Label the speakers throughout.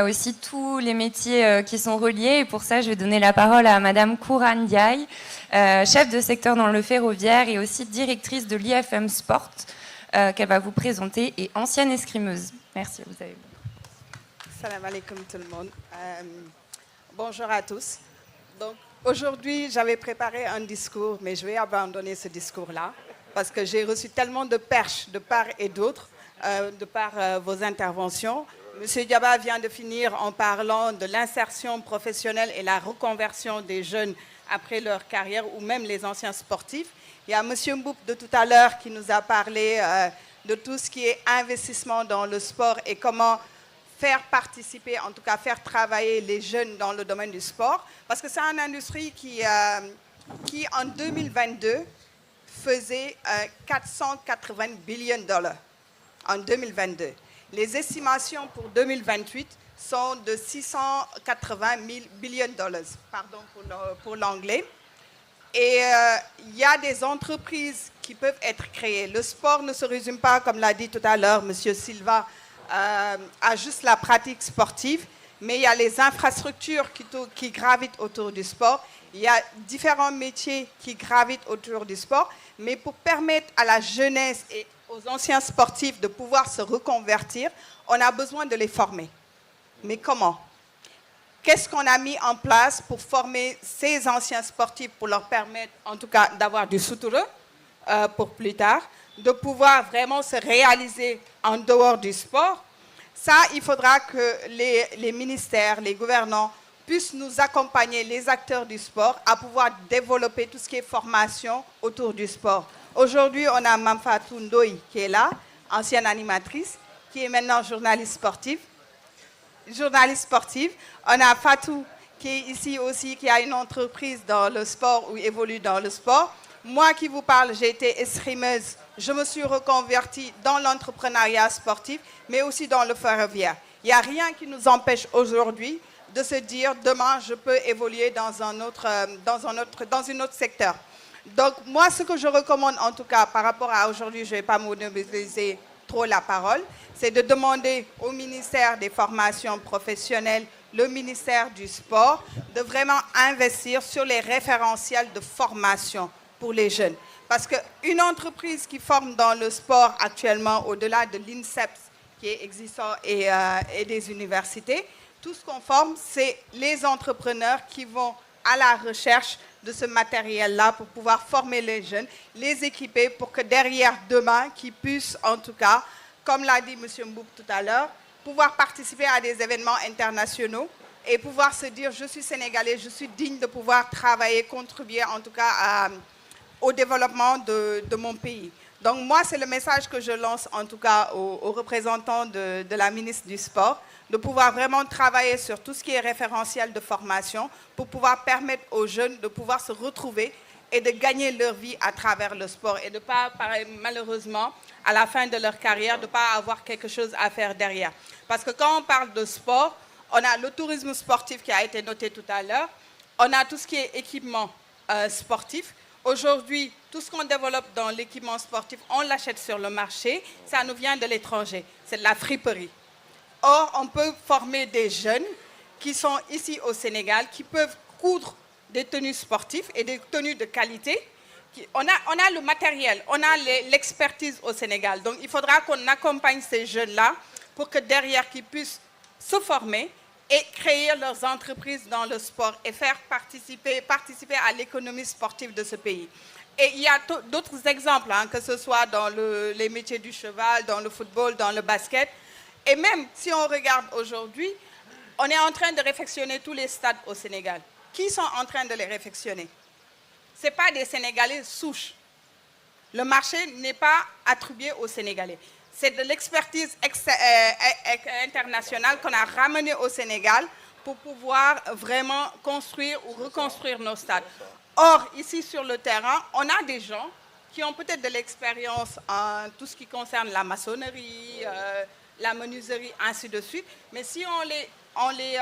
Speaker 1: aussi tous les métiers qui sont reliés. Et pour ça, je vais donner la parole à Madame Kouran Ndiaye, chef de secteur dans le ferroviaire et aussi directrice de l'IFM Sport, qu'elle va vous présenter, et ancienne escrimeuse. Merci, vous avez.
Speaker 2: Salam alaikum tout le monde. Bonjour à tous. Donc, aujourd'hui, j'avais préparé un discours, mais je vais abandonner ce discours-là parce que j'ai reçu tellement de perches de part et d'autre, de par vos interventions. Monsieur Diaba vient de finir en parlant de l'insertion professionnelle et la reconversion des jeunes après leur carrière ou même les anciens sportifs. Il y a Monsieur Mboup de tout à l'heure qui nous a parlé de tout ce qui est investissement dans le sport et comment faire participer, en tout cas faire travailler les jeunes dans le domaine du sport, parce que c'est une industrie qui en 2022 faisait 480 billions de dollars en 2022. Les estimations pour 2028 sont de 680 billions de dollars, pardon pour l'anglais. Et il y a des entreprises qui peuvent être créées. Le sport ne se résume pas, comme l'a dit tout à l'heure M. Silva, à juste la pratique sportive, mais il y a les infrastructures qui gravitent autour du sport. Il y a différents métiers qui gravitent autour du sport, mais pour permettre à la jeunesse et aux anciens sportifs de pouvoir se reconvertir, on a besoin de les former. Mais comment? Qu'est-ce qu'on a mis en place pour former ces anciens sportifs, pour leur permettre en tout cas d'avoir du suture pour plus tard, de pouvoir vraiment se réaliser en dehors du sport? Ça, il faudra que les ministères, les gouvernants puissent nous accompagner, les acteurs du sport, à pouvoir développer tout ce qui est formation autour du sport. Aujourd'hui, on a Mamfatou Ndoye qui est là, ancienne animatrice, qui est maintenant journaliste sportive. On a Fatou qui est ici aussi, qui a une entreprise dans le sport ou évolue dans le sport. Moi qui vous parle, j'ai été escrimeuse. Je me suis reconvertie dans l'entrepreneuriat sportif, mais aussi dans le ferroviaire. Il n'y a rien qui nous empêche aujourd'hui de se dire demain, je peux évoluer dans un autre secteur. Donc, moi, ce que je recommande, en tout cas, par rapport à aujourd'hui, je ne vais pas monopoliser trop la parole, c'est de demander au ministère des formations professionnelles, le ministère du sport, de vraiment investir sur les référentiels de formation pour les jeunes. Parce qu'une entreprise qui forme dans le sport actuellement, au-delà de l'INSEPS qui est existant et des universités, tout ce qu'on forme, c'est les entrepreneurs qui vont à la recherche de ce matériel-là pour pouvoir former les jeunes, les équiper pour que derrière, demain, qu'ils puissent, en tout cas, comme l'a dit M. Mboup tout à l'heure, pouvoir participer à des événements internationaux et pouvoir se dire, je suis sénégalais, je suis digne de pouvoir travailler, contribuer en tout cas au développement de mon pays. Donc moi, c'est le message que je lance en tout cas aux représentants de la ministre du Sport, de pouvoir vraiment travailler sur tout ce qui est référentiel de formation pour pouvoir permettre aux jeunes de pouvoir se retrouver et de gagner leur vie à travers le sport et de ne pas, malheureusement, à la fin de leur carrière, de ne pas avoir quelque chose à faire derrière. Parce que quand on parle de sport, on a le tourisme sportif qui a été noté tout à l'heure, on a tout ce qui est équipement sportif. Aujourd'hui, tout ce qu'on développe dans l'équipement sportif, on l'achète sur le marché, ça nous vient de l'étranger, c'est de la friperie. Or, on peut former des jeunes qui sont ici au Sénégal, qui peuvent coudre des tenues sportives et des tenues de qualité. On a le matériel, on a l'expertise au Sénégal. Donc, il faudra qu'on accompagne ces jeunes-là pour que derrière, qu'ils puissent se former et créer leurs entreprises dans le sport et faire participer à l'économie sportive de ce pays. Et il y a d'autres exemples, hein, que ce soit dans les métiers du cheval, dans le football, dans le basket. Et même si on regarde aujourd'hui, on est en train de réfectionner tous les stades au Sénégal. Qui sont en train de les réfectionner? Ce n'est pas des Sénégalais souches. Le marché n'est pas attribué aux Sénégalais. C'est de l'expertise internationale qu'on a ramenée au Sénégal pour pouvoir vraiment construire ou reconstruire nos stades. Or, ici sur le terrain, on a des gens qui ont peut-être de l'expérience en tout ce qui concerne la maçonnerie, la menuiserie, ainsi de suite. Mais si on les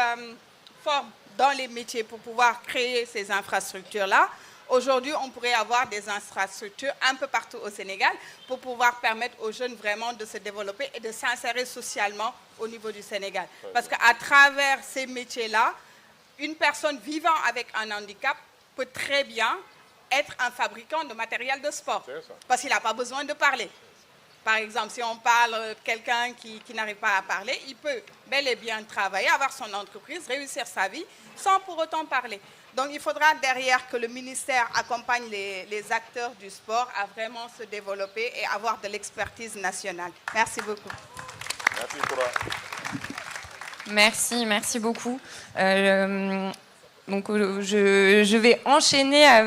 Speaker 2: forme dans les métiers pour pouvoir créer ces infrastructures-là, Aujourd'hui, on pourrait avoir des infrastructures un peu partout au Sénégal pour pouvoir permettre aux jeunes vraiment de se développer et de s'insérer socialement au niveau du Sénégal. Parce qu'à travers ces métiers-là, une personne vivant avec un handicap peut très bien être un fabricant de matériel de sport. Parce qu'il n'a pas besoin de parler. Par exemple, si on parle de quelqu'un qui n'arrive pas à parler, il peut bel et bien travailler, avoir son entreprise, réussir sa vie sans pour autant parler. Donc il faudra derrière que le ministère accompagne les acteurs du sport à vraiment se développer et avoir de l'expertise nationale. Merci beaucoup.
Speaker 3: Merci, Koura.
Speaker 1: Merci beaucoup. Donc je vais enchaîner avec